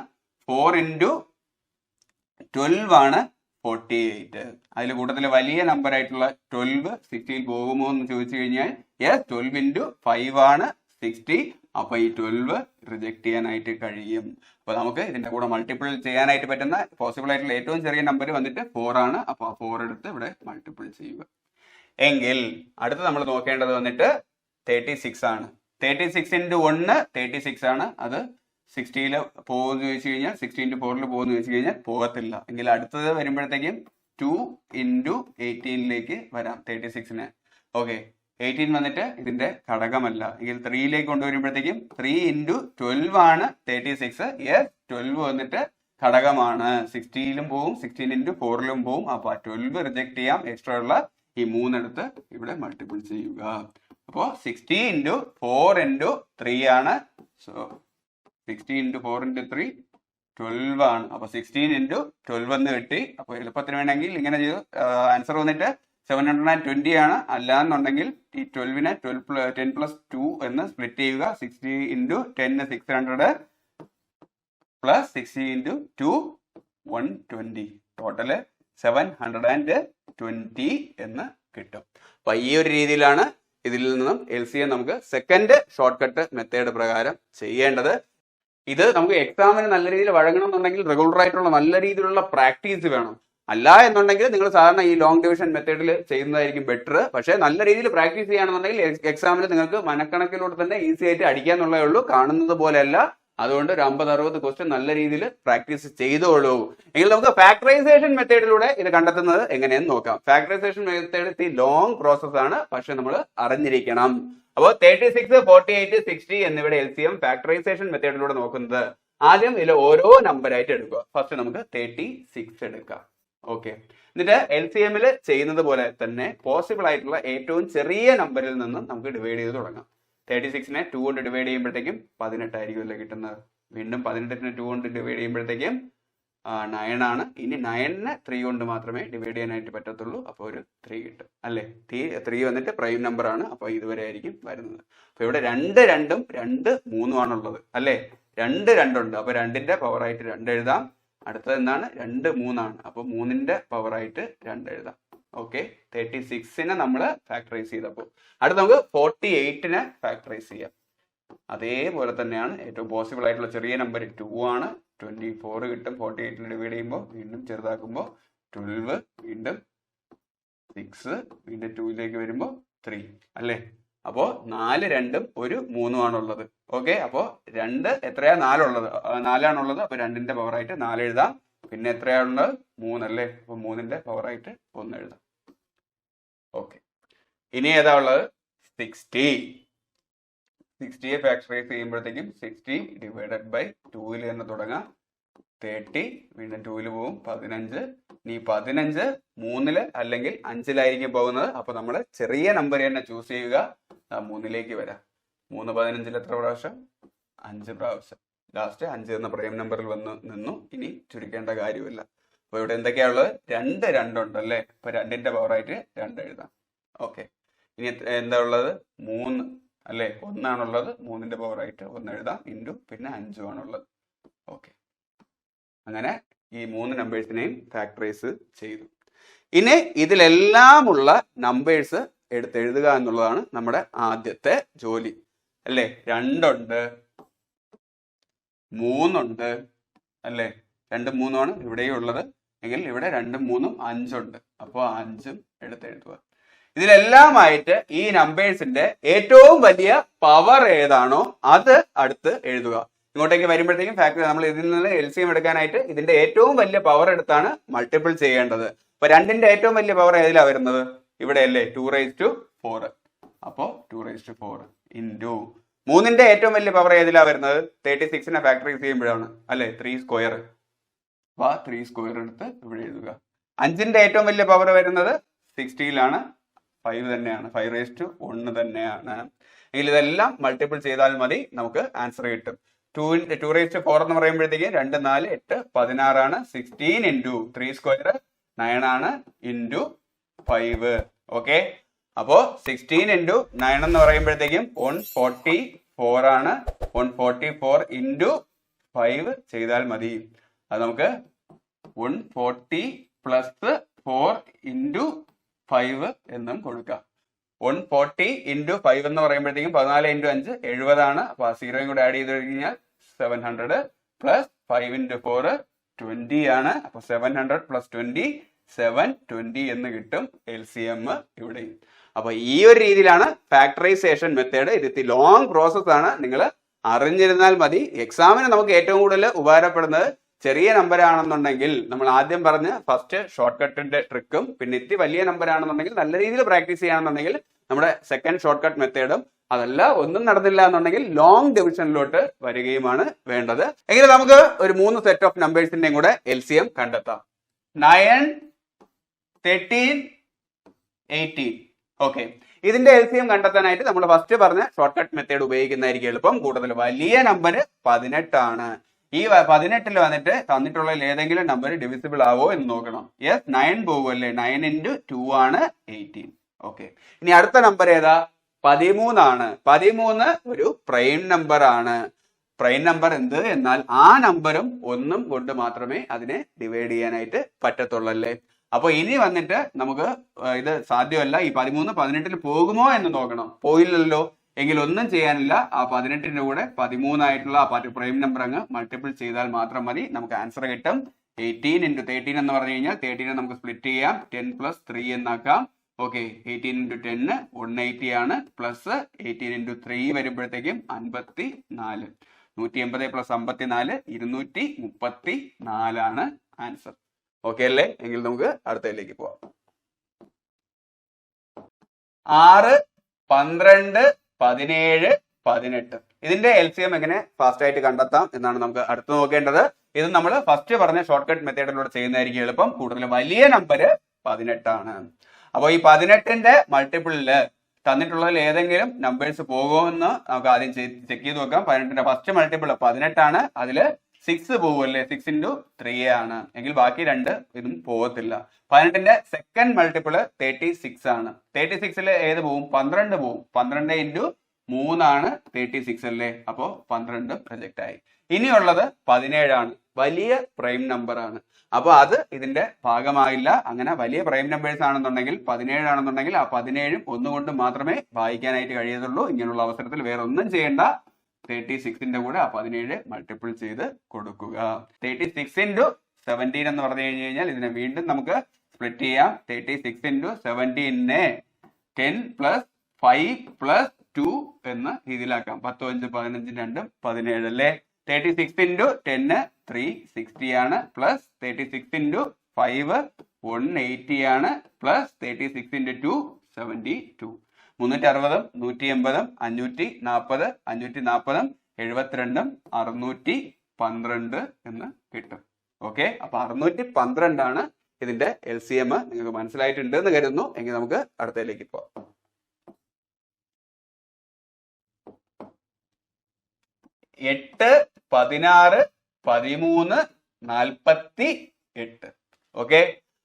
4 × 12 ആണ് 48. അതിൽ കൂട്ടത്തിൽ വലിയ നമ്പർ ആയിട്ടുള്ള 12 60ൽ പോകുമോ എന്ന് ചോദിച്ചു കഴിഞ്ഞാൽ യെസ്, 12 × 5 ആണ് 60. അപ്പൊ ഈ 12 റിജക്ട് ചെയ്യാനായിട്ട് കഴിയും. അപ്പൊ നമുക്ക് ഇതിന്റെ കൂടെ മൾട്ടിപ്പിൾ ചെയ്യാനായിട്ട് പറ്റുന്ന പോസിബിൾ ആയിട്ടുള്ള ഏറ്റവും ചെറിയ നമ്പർ വന്നിട്ട് 4 ആണ്. അപ്പൊ ആ 4 എടുത്ത് ഇവിടെ മൾട്ടിപ്പിൾ ചെയ്യുക. എങ്കിൽ അടുത്ത് നമ്മൾ നോക്കേണ്ടത് വന്നിട്ട് 36 ആണ്. 36 × 1 36 ആണ്. അത് 60ൽ പോകുമെന്ന് ചോദിച്ചു കഴിഞ്ഞാൽ 60 × 4ൽ പോകുമെന്ന് ചോദിച്ചു കഴിഞ്ഞാൽ പോകത്തില്ല. എങ്കിൽ അടുത്തത് വരുമ്പോഴത്തേക്കും 2 × 18ലേക്ക് വരാം 36ന്. ഓക്കെ, 18 വന്നിട്ട് ഇതിന്റെ ഘടകമല്ല. എങ്കിൽ 3ലേക്ക് കൊണ്ടുവരുമ്പോഴത്തേക്കും 3 × 12 ആണ് 36. യെസ്, 12 വന്നിട്ട് ഘടകമാണ്. 60ലും പോവും, 16 × 4ലും പോവും. അപ്പൊ 12 റിജക്ട് ചെയ്യാം. എക്സ്ട്രാ ഉള്ള ഈ 3 എടുത്ത് ഇവിടെ മൾട്ടിപ്പിൾ ചെയ്യുക. അപ്പോ 60 × 4 × 3 ആണ്. സോ 60 × 4 × 3 12 ആണ്. അപ്പൊ 16 × 12 എന്ന് കിട്ടി. അപ്പൊ എളുപ്പത്തിന് വേണമെങ്കിൽ ഇങ്ങനെ ചെയ്തു. ആൻസർ വന്നിട്ട് 720 ആണ്. അല്ലാന്നുണ്ടെങ്കിൽ ഈ 12നെ 10 + 2 എന്ന് സ്പ്ലിറ്റ് ചെയ്യുക. 60 × 10 600 പ്ലസ് 60 × 2 120. ടോട്ടല് 720 എന്ന് കിട്ടും. അപ്പൊ ഈ ഒരു രീതിയിലാണ് ഇതിൽ നിന്നും LCM നമുക്ക് സെക്കൻഡ് ഷോർട്ട് കട്ട് മെത്തേഡ് പ്രകാരം ചെയ്യേണ്ടത്. ഇത് നമുക്ക് എക്സാമിന് നല്ല രീതിയിൽ വഴങ്ങണം എന്നുണ്ടെങ്കിൽ റെഗുലർ ആയിട്ടുള്ള നല്ല രീതിയിലുള്ള പ്രാക്ടീസ് വേണം. അല്ല എന്നുണ്ടെങ്കിൽ നിങ്ങൾ സാധാരണ ഈ ലോങ് ഡിവിഷൻ മെത്തേഡിൽ ചെയ്യുന്നതായിരിക്കും ബെറ്റർ. പക്ഷേ നല്ല രീതിയിൽ പ്രാക്ടീസ് ചെയ്യുകയാണെന്നുണ്ടെങ്കിൽ എക്സാമിൽ നിങ്ങൾക്ക് മനക്കണക്കിലൂടെ തന്നെ ഈസി ആയിട്ട് അടിക്കാന്നുള്ളതേ ഉള്ളൂ. കാണുന്നത് പോലെയല്ല. അതുകൊണ്ട് ഒരു 50-60 ക്വസ്റ്റ്യൻ നല്ല രീതിയിൽ പ്രാക്ടീസ് ചെയ്തോളൂ. എങ്കിൽ നമുക്ക് ഫാക്ടറൈസേഷൻ മെത്തേഡിലൂടെ ഇത് കണ്ടെത്തുന്നത് എങ്ങനെയെന്ന് നോക്കാം. ഫാക്ടറൈസേഷൻ മെത്തേഡ് ഈ ലോങ് പ്രോസസ് ആണ്, പക്ഷെ നമ്മൾ അറിഞ്ഞിരിക്കണം. അപ്പോൾ 36, 48, 60 എന്നിവയുടെ LCM ഫാക്ടറൈസേഷൻ മെത്തേഡിലൂടെ നോക്കുന്നത് ആദ്യം ഇതിൽ ഓരോ നമ്പർ ആയിട്ട് എടുക്കുക. ഫസ്റ്റ് നമുക്ക് 36 എടുക്കാം. ഓക്കെ, എന്നിട്ട് LCMൽ ചെയ്യുന്നത് പോലെ തന്നെ പോസിബിൾ ആയിട്ടുള്ള ഏറ്റവും ചെറിയ നമ്പറിൽ നിന്നും നമുക്ക് ഡിവൈഡ് ചെയ്ത് തുടങ്ങാം. 36നെ 2 കൊണ്ട് ഡിവൈഡ് ചെയ്യുമ്പോഴത്തേക്കും 18 ആയിരിക്കുമല്ലേ കിട്ടുന്നത്. വീണ്ടും 18നെ 2 കൊണ്ട് ഡിവൈഡ് ചെയ്യുമ്പോഴത്തേക്കും 9 ആണ്. ഇനി 9നെ 3 കൊണ്ട് മാത്രമേ ഡിവൈഡ് ചെയ്യാനായിട്ട് പറ്റത്തുള്ളൂ. അപ്പോൾ ഒരു 3 കിട്ടും അല്ലേ. 3 വന്നിട്ട് പ്രൈം നമ്പർ ആണ്. അപ്പോൾ ഇതുവരെ ആയിരിക്കും വരുന്നത്. അപ്പോൾ ഇവിടെ 2 2ഉം 2 3ഉം ആണുള്ളത് അല്ലേ. 2 2 ഉണ്ട്. അപ്പോൾ 2ന്റെ പവറായിട്ട് 2 എഴുതാം. അടുത്തത് എന്താണ്? 2 3 ആണ്. അപ്പോൾ 3ന്റെ പവറായിട്ട് 2 എഴുതാം. ഓക്കെ, 36നെ നമ്മൾ ഫാക്ടറൈസ് ചെയ്തപ്പോൾ അടുത്ത് നമുക്ക് 48നെ ഫാക്ടറൈസ് ചെയ്യാം. അതേപോലെ തന്നെയാണ് ഏറ്റവും പോസിബിൾ ആയിട്ടുള്ള ചെറിയ നമ്പർ 2 ആണ്. 24 കിട്ടും. 48ൽ ഡിവൈഡ് ചെയ്യുമ്പോൾ വീണ്ടും ചെറുതാക്കുമ്പോൾ 12, വീണ്ടും 6, വീണ്ടും 2ലേക്ക് വരുമ്പോൾ 3 അല്ലേ. അപ്പോ 4 2ഉം 1 3ഉം ആണുള്ളത്. ഓക്കെ, അപ്പോ 2 എത്രയാ? 4ആണുള്ളത്. അപ്പൊ 2ന്റെ പവറായിട്ട് 4 എഴുതാം. പിന്നെ എത്രയാണുള്ളത്? 3 അല്ലേ. അപ്പൊ 3ന്റെ പവറായിട്ട് 1 എഴുതാം. ഓക്കെ, ഇനി ഏതാ ഉള്ളത്? 60യെ ഫാക്ടറൈസ് ചെയ്യുമ്പോഴത്തേക്കും 60 ഡിവൈഡഡ് ബൈ 2ൽ തന്നെ തുടങ്ങാം. 30, വീണ്ടും 2ൽ പോവും. 15. ഇനി 15 3ൽ അല്ലെങ്കിൽ 5ലായിരിക്കും പോകുന്നത്. അപ്പൊ നമ്മൾ ചെറിയ നമ്പർ തന്നെ ചൂസ് ചെയ്യുക. 3ലേക്ക് വരാം. 3 15ൽ എത്ര പ്രാവശ്യം? 5 പ്രാവശ്യം. ലാസ്റ്റ് 5 എന്ന പ്രൈം നമ്പറിൽ വന്ന് നിന്നു. ഇനി ചുരുക്കേണ്ട കാര്യമില്ല. അപ്പൊ ഇവിടെ എന്തൊക്കെയാണുള്ളത്? 2 2 ഉണ്ട് അല്ലേ? അപ്പൊ 2ന്റെ പവറായിട്ട് 2 എഴുതാം. ഓക്കെ. ഇനി എന്താ ഉള്ളത്? 3 അല്ലേ? 1 ആണുള്ളത്. 3ന്റെ പവറായിട്ട് 1 എഴുതാം. ഇൻറ്റു പിന്നെ 5 ആണുള്ളത്. ഓക്കെ. അങ്ങനെ ഈ 3 നമ്പേഴ്സിനെയും ഫാക്ടറൈസ് ചെയ്തു. ഇനി ഇതിലെല്ലാമുള്ള നമ്പേഴ്സ് എടുത്തെഴുതുക എന്നുള്ളതാണ് നമ്മുടെ ആദ്യത്തെ ജോലി അല്ലേ? 2 ഉണ്ട്, 3 ഉണ്ട് അല്ലേ? 2 3 ആണ് ഇവിടെയും ഉള്ളത് എങ്കിൽ ഇവിടെ 2 3 5 ഉണ്ട്. അപ്പോൾ 5 എടുത്തെഴുതുക. ഇതിലെല്ലാമായിട്ട് ഈ നമ്പേഴ്സിന്റെ ഏറ്റവും വലിയ പവർ ഏതാണോ അത് അടുത്ത് എഴുതുക. ഇങ്ങോട്ടേക്ക് വരുമ്പോഴത്തേക്കും ഫാക്ടറി നമ്മൾ ഇതിൽ നിന്ന് LCM എടുക്കാനായിട്ട് ഇതിന്റെ ഏറ്റവും വലിയ പവർ എടുത്താണ് മൾട്ടിപ്പിൾ ചെയ്യേണ്ടത്. അപ്പൊ 2ന്റെ ഏറ്റവും വലിയ പവർ ഏതിലാ വരുന്നത്? ഇവിടെ അല്ലേ? 2⁴. അപ്പോ 2⁴ ഇൻറ്റു 3ന്റെ ഏറ്റവും വലിയ പവർ ഏതിലാ വരുന്നത്? 36നെ ഫാക്ടറൈസ് ചെയ്യുമ്പോഴാണ് അല്ലെ? 3². അപ്പൊ 3² എടുത്ത് ഇവിടെ എഴുതുക. 5ന്റെ ഏറ്റവും വലിയ പവർ വരുന്നത് 60ലാണ്. 5 തന്നെയാണ്. 5⁻1 തന്നെയാണ്. എങ്കിൽ ഇതെല്ലാം മൾട്ടിപ്പിൾ ചെയ്താൽ മതി, നമുക്ക് ആൻസർ കിട്ടും. 2⁴ എന്ന് പറയുമ്പോഴത്തേക്ക് 2 4 8 16 ആണ്. 16 ഇൻറ്റു 3² 9 ആണ്. ഇൻറ്റു 5. ഓക്കെ. അപ്പോ 16 ഇൻറ്റു 9 എന്ന് പറയുമ്പോഴത്തേക്കും 144 ആണ്. 144 ഇൻറ്റു 5 ചെയ്താൽ മതി. അത് നമുക്ക് 140 പ്ലസ് 4 ഇൻറ്റു 5 എന്നും കൊടുക്കാം. 140 ഇൻറ്റു 5 എന്ന് പറയുമ്പോഴത്തേക്കും 14 ഇൻറ്റു 5 70 ആണ്. അപ്പൊ ആ 0 കൂടെ ആഡ് ചെയ്ത് കഴിഞ്ഞാൽ 700 പ്ലസ് 5 ഇൻറ്റു 4 20 ആണ്. അപ്പൊ 700 പ്ലസ് 20 720 എന്ന് കിട്ടും LCM ഇവിടെ. അപ്പൊ ഈ ഒരു രീതിയിലാണ് ഫാക്ടറൈസേഷൻ മെത്തേഡ്. ഇത് ലോങ് പ്രോസസ് ആണ്, നിങ്ങൾ അറിഞ്ഞിരുന്നാൽ മതി. എക്സാമിന് നമുക്ക് ഏറ്റവും കൂടുതൽ ഉപകാരപ്പെടുന്നത് ചെറിയ നമ്പർ ആണെന്നുണ്ടെങ്കിൽ നമ്മൾ ആദ്യം പറഞ്ഞ ഫസ്റ്റ് ഷോർട്ട് കട്ടിന്റെ ട്രിക്കും, പിന്നെ ഇത്തി വലിയ നമ്പർ ആണെന്നുണ്ടെങ്കിൽ നല്ല രീതിയിൽ പ്രാക്ടീസ് ചെയ്യുകയാണെന്നുണ്ടെങ്കിൽ നമ്മുടെ സെക്കൻഡ് ഷോർട്ട് കട്ട് മെത്തേഡും, അതല്ല ഒന്നും നടന്നില്ല എന്നുണ്ടെങ്കിൽ ലോങ് ഡിവിഷനിലോട്ട് വരികയുമാണ് വേണ്ടത്. എങ്കിൽ നമുക്ക് ഒരു 3 സെറ്റ് ഓഫ് നമ്പേഴ്സിന്റെയും കൂടെ LCM കണ്ടെത്താം. 9 13 18. ഓക്കെ. ഇതിന്റെ LCM കണ്ടെത്താനായിട്ട് നമ്മൾ ഫസ്റ്റ് പറഞ്ഞ ഷോർട്ട് കട്ട് മെത്തേഡ് ഉപയോഗിക്കുന്നതായിരിക്കും എളുപ്പം. കൂടുതൽ വലിയ നമ്പർ 18 ആണ്. ഈ 18ൽ വന്നിട്ട് തന്നിട്ടുള്ളതിൽ ഏതെങ്കിലും നമ്പർ ഡിവിസിബിൾ ആവോ എന്ന് നോക്കണം. യെസ്, 9 പോകുമല്ലേ? 9 ഇൻറ്റു 2 ആണ് 18. ഓക്കെ. ഇനി അടുത്ത നമ്പർ ഏതാ? 13 ആണ്. 13 ഒരു പ്രൈം നമ്പർ ആണ്. പ്രൈം നമ്പർ എന്ത്? എന്നാൽ ആ നമ്പറും 1 കൊണ്ട് മാത്രമേ അതിനെ ഡിവൈഡ് ചെയ്യാനായിട്ട് പറ്റത്തുള്ളല്ലേ. അപ്പൊ ഇനി വന്നിട്ട് നമുക്ക് ഇത് സാധ്യമല്ല. ഈ 13 18ൽ പോകുമോ എന്ന് നോക്കണം. പോയില്ലല്ലോ. എങ്കിൽ ഒന്നും ചെയ്യാനില്ല. ആ 18ന്റെ കൂടെ 13 ആയിട്ടുള്ള ആ പ്രൈം നമ്പർ അങ്ങ് മൾട്ടിപ്പിൾ ചെയ്താൽ മാത്രം മതി, നമുക്ക് ആൻസർ കിട്ടും. 18 ഇൻറ്റു 13 എന്ന് പറഞ്ഞു കഴിഞ്ഞാൽ 13 നമുക്ക് സ്പ്ലിറ്റ് ചെയ്യാം. 10 പ്ലസ് 3 എന്നാക്കാം. ഓക്കെ. 18 ഇൻറ്റു 10 180 ആണ്. പ്ലസ് 18 ഇൻറ്റു 3 വരുമ്പോഴത്തേക്കും 54. 180 പ്ലസ് 54 234 ആണ് ആൻസർ. ഓക്കെ അല്ലേ? എങ്കിൽ നമുക്ക് അടുത്തതിലേക്ക് പോവാം. 6 12 17 18. ഇതിന്റെ LCM എങ്ങനെ ഫാസ്റ്റ് ആയിട്ട് കണ്ടെത്താം എന്നാണ് നമുക്ക് അടുത്ത് നോക്കേണ്ടത്. ഇത് നമ്മൾ ഫസ്റ്റ് പറഞ്ഞ ഷോർട്ട് കട്ട് മെത്തേഡിലൂടെ ചെയ്യുന്നതായിരിക്കും എളുപ്പം. കൂടുതൽ വലിയ നമ്പർ 18 ആണ്. അപ്പോൾ ഈ 18ന്റെ മൾട്ടിപ്പിളില് തന്നിട്ടുള്ളതിൽ ഏതെങ്കിലും നമ്പേഴ്സ് പോകുമെന്ന് നമുക്ക് ആദ്യം ചെക്ക് ചെയ്ത് നോക്കാം. 18ന്റെ ഫസ്റ്റ് മൾട്ടിപ്പിൾ 18 ആണ്. അതില് 6 പോകുമല്ലേ? 6 ഇൻറ്റു 3 ആണ്. എങ്കിൽ ബാക്കി 2 ഇതും പോകത്തില്ല. 18ന്റെ സെക്കൻഡ് മൾട്ടിപ്പിള് 36 ആണ്. 36ല് ഏത് പോകും? 12 പോകും. 12 ഇൻറ്റു 3 ആണ് 36 അല്ലേ? അപ്പോ 12 പ്രൊജക്റ്റ് ആയി. ഇനിയുള്ളത് 17 ആണ്. വലിയ പ്രൈം നമ്പർ ആണ്. അപ്പൊ അത് ഇതിന്റെ ഭാഗമായില്ല. അങ്ങനെ വലിയ പ്രൈം നമ്പേഴ്സ് ആണെന്നുണ്ടെങ്കിൽ 17 ആണെന്നുണ്ടെങ്കിൽ ആ 17 ഒന്നുകൊണ്ട് മാത്രമേ വായിക്കാനായിട്ട് കഴിയത്തുള്ളൂ. ഇങ്ങനെയുള്ള അവസരത്തിൽ വേറെ ഒന്നും ചെയ്യേണ്ട. 36ന്റെ കൂടെ ആ 17 മൾട്ടിപ്പിൾ ചെയ്ത് കൊടുക്കുക. 36 ഇൻറ്റു 17 എന്ന് പറഞ്ഞു കഴിഞ്ഞാൽ ഇതിനെ വീണ്ടും നമുക്ക് സ്പ്ലിറ്റ് ചെയ്യാം. 36 ഇൻറ്റു 17നെ 10 പ്ലസ് 5 പ്ലസ് 2 എന്ന് രീതിയിലാക്കാം. 10 5 15 2 17 അല്ലേ? 36 ഇൻറ്റു 10 360 ആണ്. പ്ലസ് 36 ഇൻറ്റു 5 180 ആണ്. Plus 36 into 2 72. 360 180 540 540 72 612 എന്ന് കിട്ടും. ഓക്കെ. അപ്പൊ 612 ആണ് ഇതിന്റെ LCM. നിങ്ങൾക്ക് മനസ്സിലായിട്ടുണ്ട് എന്ന് കരുതുന്നു. എങ്കിൽ നമുക്ക് അടുത്തതിലേക്ക് പോവാം. 8, 16, 13, 48. ഓക്കെ,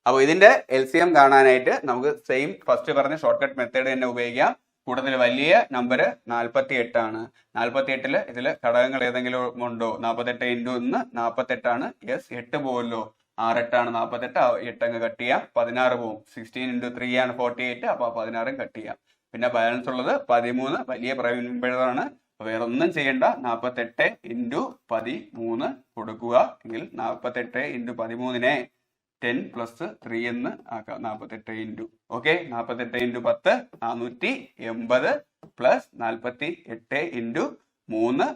അപ്പൊ ഇതിന്റെ LCM കാണാനായിട്ട് നമുക്ക് സെയിം ഫസ്റ്റ് പറഞ്ഞ ഷോർട്ട് കട്ട് മെത്തേഡ് തന്നെ ഉപയോഗിക്കാം. കൂടുതൽ വലിയ നമ്പർ 48 ആണ്. 48 ഇതിൽ ഘടകങ്ങൾ ഏതെങ്കിലും ഉണ്ടോ? 48 ഇൻറ്റു 1 48 ആണ്. യെസ്, 8 പോവല്ലോ. 6 8 ആണ് 48, 8 അങ്ങ് കട്ട് ചെയ്യാം. 16 പോവും. 16 ഇൻറ്റു 3 ആണ് 48, അപ്പൊ 16 കട്ട് ചെയ്യാം. പിന്നെ ബാലൻസ് ഉള്ളത് 13, വലിയ പ്രൈമാണ്. വേറെ ഒന്നും ചെയ്യണ്ട. 48 ഇൻറ്റു 13 കൊടുക്കുക എങ്കിൽ 48 ഇൻറ്റു 13 10 പ്ലസ് 3 എന്ന് ആക്കാം. 48 ഇൻറ്റു 48 ഇൻറ്റു 10 480 പ്ലസ് 48 ഇൻറ്റു 3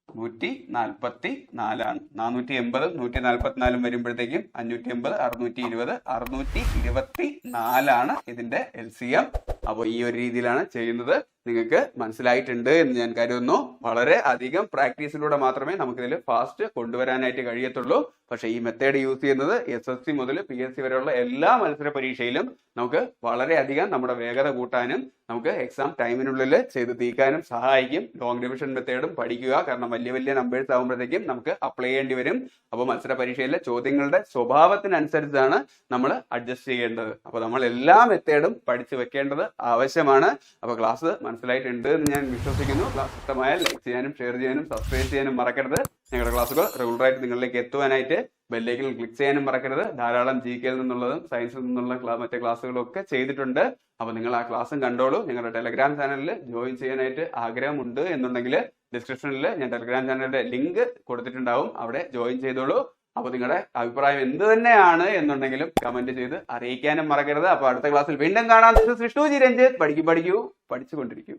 144 ആണ്. 480 144 വരുമ്പോഴത്തേക്കും 580 620 624 ആണ് ഇതിന്റെ LCM. അപ്പോൾ ഈ ഒരു രീതിയിലാണ് ചെയ്യുന്നത്. നിങ്ങൾക്ക് മനസ്സിലായിട്ടുണ്ട് എന്ന് ഞാൻ കരുതുന്നു. വളരെ അധികം പ്രാക്ടീസിലൂടെ മാത്രമേ നമുക്കിതിൽ ഫാസ്റ്റ് കൊണ്ടുവരാനായിട്ട് കഴിയത്തുള്ളൂ. പക്ഷേ ഈ മെത്തേഡ് യൂസ് ചെയ്യുന്നത് SSC മുതൽ PSC വരെയുള്ള എല്ലാ മത്സര പരീക്ഷയിലും നമുക്ക് വളരെയധികം നമ്മുടെ വേഗത കൂട്ടാനും നമുക്ക് എക്സാം ടൈമിനുള്ളിൽ ചെയ്ത് തീർക്കാനും സഹായിക്കും. ലോങ് ഡിവിഷൻ മെത്തേഡും പഠിക്കുക. കാരണം വലിയ വലിയ നമ്പേഴ്സ് ആകുമ്പോഴത്തേക്കും നമുക്ക് അപ്ലൈ ചെയ്യേണ്ടി വരും. അപ്പോൾ മത്സര പരീക്ഷയിലെ ചോദ്യങ്ങളുടെ സ്വഭാവത്തിനനുസരിച്ചാണ് നമ്മൾ അഡ്ജസ്റ്റ് ചെയ്യേണ്ടത്. അപ്പോൾ നമ്മൾ എല്ലാ മെത്തേഡും പഠിച്ചു വെക്കേണ്ടത് ആവശ്യമാണ്. അപ്പോൾ ക്ലാസ് മനസ്സിലായിട്ടുണ്ട് എന്ന് ഞാൻ വിശ്വസിക്കുന്നു. ക്ലാസ് ഇഷ്ടമായാൽ ലൈക്ക് ചെയ്യാനും ഷെയർ ചെയ്യാനും സബ്സ്ക്രൈബ് ചെയ്യാനും മറക്കരുത്. ഞങ്ങളുടെ ക്ലാസ്സുകൾ റെഗുലറായിട്ട് നിങ്ങളിലേക്ക് എത്തുവാനായിട്ട് ബെല്ലൈക്കൻ ക്ലിക്ക് ചെയ്യാനും മറക്കരുത്. ധാരാളം GK നിന്നുള്ളതും സയൻസിൽ നിന്നുള്ള മറ്റേ ക്ലാസ്സുകളും ഒക്കെ ചെയ്തിട്ടുണ്ട്. അപ്പൊ നിങ്ങൾ ആ ക്ലാസ്സും കണ്ടോളൂ. ഞങ്ങളുടെ ടെലഗ്രാം ചാനലിൽ ജോയിൻ ചെയ്യാനായിട്ട് ആഗ്രഹമുണ്ട് എന്നുണ്ടെങ്കിൽ ഡിസ്ക്രിപ്ഷനിൽ ഞാൻ ടെലഗ്രാം ചാനലിന്റെ ലിങ്ക് കൊടുത്തിട്ടുണ്ടാവും. അവിടെ ജോയിൻ ചെയ്തോളൂ. അപ്പൊ നിങ്ങളുടെ അഭിപ്രായം എന്ത് തന്നെയാണ് എന്നുണ്ടെങ്കിലും കമന്റ് ചെയ്ത് അറിയിക്കാനും മറക്കരുത്. അപ്പൊ അടുത്ത ക്ലാസ്സിൽ വീണ്ടും കാണാം. വിഷ്ണു ജി രഞ്ജിത്ത്. പഠിക്കൂ പഠിച്ചുകൊണ്ടിരിക്കൂ.